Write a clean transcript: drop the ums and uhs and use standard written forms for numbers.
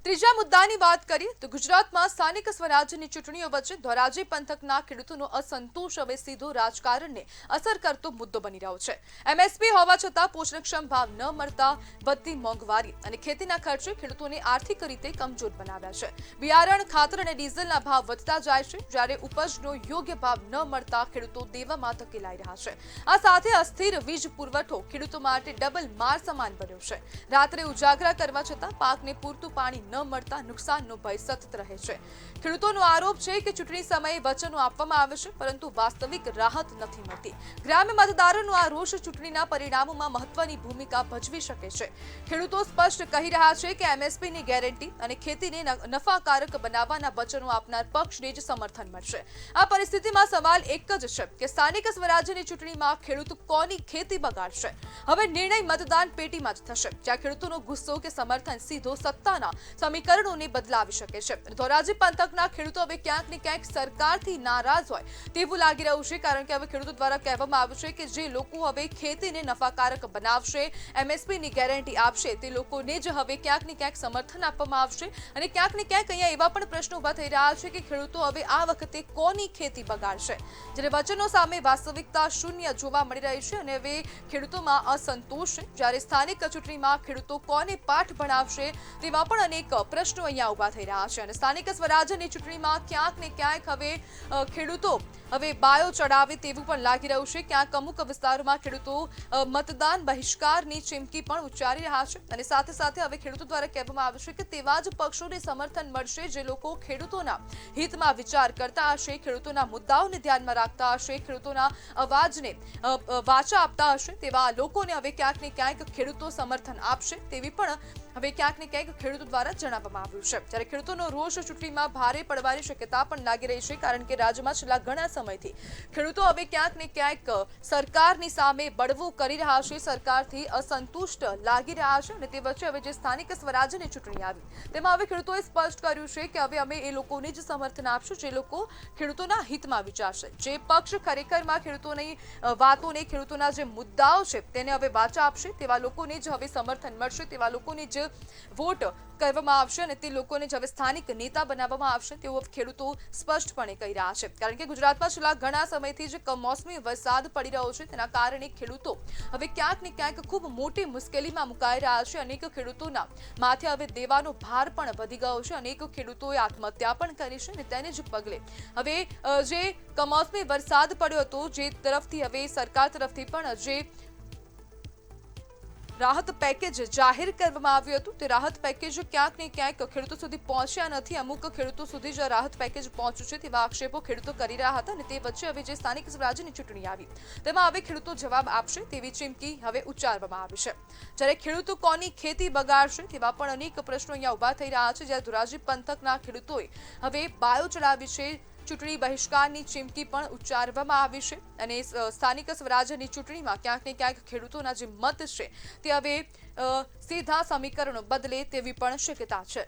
ત્રીજા મુદ્દાની વાત કરીએ તો ગુજરાતમાં સ્થાનિક સ્વરાજ્યની ચૂંટણીઓ વચ્ચે ધોરાજી પંથકના ખેડૂતોનો અસંતોષ હવે સીધો રાજકારણને અસર કરતો મુદ્દો બની રહ્યો છે। એમએસપી હોવા છતાં પોષણક્ષમ ભાવ ન મળતા વધતી મોંઘવારી અને ખેતીના ખર્ચે ખેડૂતોને આર્થિક રીતે કમજોર બનાવ્યા છે। બિયારણ, ખાતર અને ડીઝલના ભાવ વધતા જાય છે, જ્યારે ઉપજનો યોગ્ય ભાવ ન મળતા ખેડૂતો દેવામાં ધકેલાઈ રહ્યા છે। આ સાથે અસ્થિર વીજ પુરવઠો ખેડૂતો માટે ડબલ માર સમાન બન્યો છે। રાત્રે ઉજાગરા કરવા છતાં પાકને પૂરતું પાણી ન મળતા નુકસાનનો ભય સતત રહે છે। ખેડૂતોનો આરોપ છે કે ચૂંટણી સમયે વચનો આપવામાં આવે છે, પરંતુ વાસ્તવિક રાહત નથી મળતી। ગ્રામ્ય મતદારોનો આ રોષ ચૂંટણીના પરિણામોમાં મહત્વની ભૂમિકા ભજવી શકે છે। ખેડૂતો સ્પષ્ટ કહી રહ્યા છે કે એમએસપીની ગેરંટી અને ખેતીને નફાકારક બનાવવાના વચનો આપનાર પક્ષને જ સમર્થન મળશે। આ પરિસ્થિતિમાં સવાલ એક જ છે કે સ્થાનિક સ્વરાજ્યની ચૂંટણીમાં ખેડૂત કોની ખેતી બગાડશે? હવે નિર્ણય મતદાન પેટીમાં જ થશે, જ્યાં ખેડૂતોનો ગુસ્સો કે સમર્થન સીધો સત્તાના સમીકરણોને બદલાવી શકે છે। ધોરાજી પંથકના ખેડૂતો હવે ક્યાંક ને ક્યાંક સરકારથી નારાજ હોય તેવું લાગી રહ્યું છે, કારણ કે હવે ખેડૂતો દ્વારા કહેવામાં આવ્યું છે કે જે લોકો હવે ખેતીને નફાકારક બનાવશે, એમએસપીની ગેરંટી આપશે, તે લોકોને જ હવે ક્યાંક ને ક્યાંક સમર્થન આપવામાં આવશે। અને ક્યાંક ને ક્યાંક અહીંયા એવા પણ પ્રશ્નો ઉભા થઈ રહ્યા છે કે ખેડૂતો હવે આ વખતે કોની ખેતી બગાડશે, જ્યારે વચનો સામે વાસ્તવિકતા શૂન્ય જોવા મળી રહી છે અને હવે ખેડૂતોમાં અસંતોષ છે। જ્યારે સ્થાનિક ચૂંટણીમાં ખેડૂતો કોને પાઠ ભણાવશે તેવા પણ અનેક પ્રશ્નો અહીંયા ઉભા થઈ રહ્યા છે। અને સ્થાનિક સ્વરાજ્યની ચૂંટણીમાં ક્યાંક ને ક્યાંક હવે ખેડૂતો હવે બાયો ચડાવે તેવું પણ લાગી રહ્યું છે। ક્યાંક અમુક વિસ્તારોમાં ખેડૂતો મતદાન બહિષ્કારની ચીમકી પણ ઉચ્ચારી રહ્યા છે અને સાથે સાથે હવે ખેડૂતો દ્વારા કહેવામાં આવ્યું છે કે તેવા જ પક્ષોને સમર્થન મળશે જે લોકો ખેડૂતોના હિતમાં વિચાર કરતા હશે, ખેડૂતોના મુદ્દાઓને ધ્યાનમાં રાખતા હશે, ખેડૂતોના અવાજને વાચા આપતા હશે, તેવા લોકોને હવે ક્યાંક ને ક્યાંક ખેડૂતો સમર્થન આપશે તેવી પણ હવે ક્યાંક ને ક્યાંક ખેડૂતો દ્વારા જણાવવામાં આવ્યું છે। જ્યારે ખેડૂતોનો રોષ ચૂંટણીમાં ભારે પડવાની શક્યતા પણ લાગી રહી છે, કારણ કે રાજ્યમાં છેલ્લા ઘણા સમયથી ખેડૂતો હવે ક્યાંક ને ક્યાંક સરકારની સામે બળવો કરી રહ્યા છે, સરકારથી અસંતુષ્ટ લાગી રહ્યા છે। અને તે વચ્ચે હવે જે સ્થાનિક સ્વરાજ્યની ચૂંટણી આવી તેમાં હવે ખેડૂતોએ સ્પષ્ટ કર્યું છે કે હવે અમે એ લોકોને જ સમર્થન આપશું જે લોકો ખેડૂતોના હિતમાં વિચારશે, જે પક્ષ ખરેખરમાં ખેડૂતોની વાતોને, ખેડૂતોના જે મુદ્દાઓ છે તેને હવે વાચા આપશે, તેવા લોકોને જ હવે સમર્થન મળશે, તેવા લોકોને જ વોટ કરવામાં આવશે અને તે લોકોને જ હવે સ્થાનિક નેતા બનાવવામાં આવશે તેવું ખેડૂતો સ્પષ્ટપણે કહી રહ્યા છે। કારણ કે ગુજરાતમાં છેલ્લા ઘણા સમયથી જે કમોસમી વરસાદ પડી રહ્યો છે તેના કારણે ખેડૂતો હવે ક્યાંક ને ક્યાંક ખૂબ મોટી મુશ્કેલીમાં મુકાઈ રહ્યા છે। અનેક ખેડૂતોના માથે હવે દેવાનો ભાર પણ વધી ગયો છે, અનેક ખેડૂતોએ આત્મહત્યા પણ કરી છે અને તેને જ પગલે હવે જે કમોસમી વરસાદ પડ્યો હતો, જે તરફથી હવે સરકાર તરફથી પણ જે રાહત પેકેજ જાહેર કરવામાં આવ્યું હતું તે રાહત પેકેજ ક્યાંક ને ક્યાંક ખેડૂતો સુધી પહોંચ્યા નથી। અમુક ખેડૂતો સુધી જ રાહત પેકેજ પહોંચ્યું છે તેવા આક્ષેપો ખેડૂતો કરી રહ્યા હતા અને તે વચ્ચે હવે જે સ્થાનિક સ્વરાજ્યની ચૂંટણી આવી તેમાં હવે ખેડૂતો જવાબ આપશે તેવી ચીમકી હવે ઉચ્ચારવામાં આવી છે। જ્યારે ખેડૂતો કોની ખેતી બગાડશે તેવા પણ અનેક પ્રશ્નો અહીંયા ઉભા થઈ રહ્યા છે। જ્યારે ધોરાજી પંથકના ખેડૂતોએ હવે બાયો ચડાવી છે, ચૂંટણી બહિષ્કારની ચીમકી પણ ઉચ્ચારવામાં આવી છે અને સ્થાનિક સ્વરાજ્યની ચૂંટણીમાં ક્યાંક ને ક્યાંક ખેડૂતોના જે મત છે તે હવે સીધા સમીકરણો બદલે તેવી પણ શક્યતા છે।